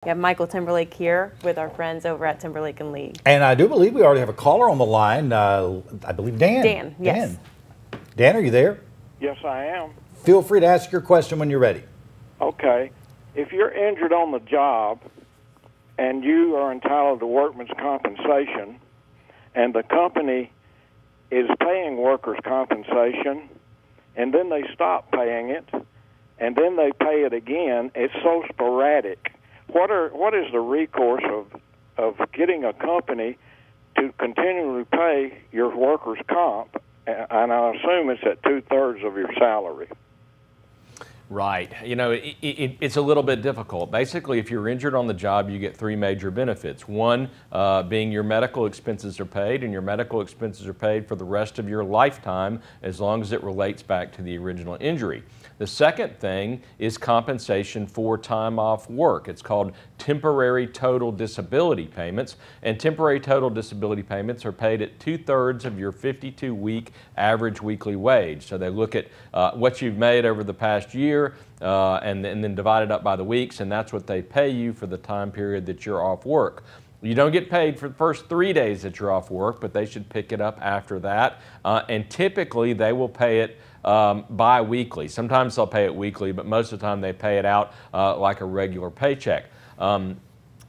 We have Michael Timberlake here with our friends over at Timberlake and Lee. And I do believe we already have a caller on the line. I believe Dan. Dan, yes. Dan, are you there? Yes, I am. Feel free to ask your question when you're ready. Okay. If you're injured on the job and you are entitled to workman's compensation and the company is paying workers' compensation and then they stop paying it and then they pay it again, it's so sporadic. What is the recourse of getting a company to continually pay your workers' comp? And I assume it's at 2/3 of your salary. Right. You know, it's a little bit difficult. Basically, if you're injured on the job, you get three major benefits. One being your medical expenses are paid, and your medical expenses are paid for the rest of your lifetime as long as it relates back to the original injury. The second thing is compensation for time off work. It's called temporary total disability payments, and temporary total disability payments are paid at 2/3 of your 52-week average weekly wage. So they look at what you've made over the past year and then divide it up by the weeks, and that's what they pay you for the time period that you're off work. You don't get paid for the first 3 days that you're off work, but they should pick it up after that. And typically they will pay it bi-weekly. Sometimes they'll pay it weekly, but most of the time they pay it out like a regular paycheck.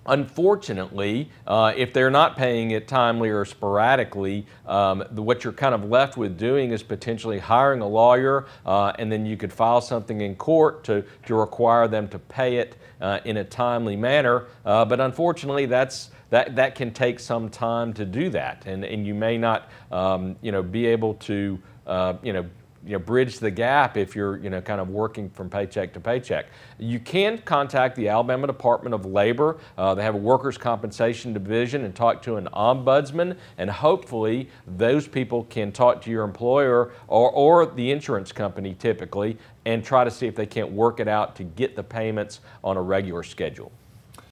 Unfortunately, if they're not paying it timely or sporadically, what you're kind of left with doing is potentially hiring a lawyer, and then you could file something in court to require them to pay it in a timely manner. But unfortunately, that can take some time to do that, and you may not be able to bridge the gap if you're kind of working from paycheck to paycheck. You can contact the Alabama Department of Labor. They have a workers' compensation division, and talk to an ombudsman, and hopefully those people can talk to your employer or the insurance company typically and try to see if they can't work it out to get the payments on a regular schedule.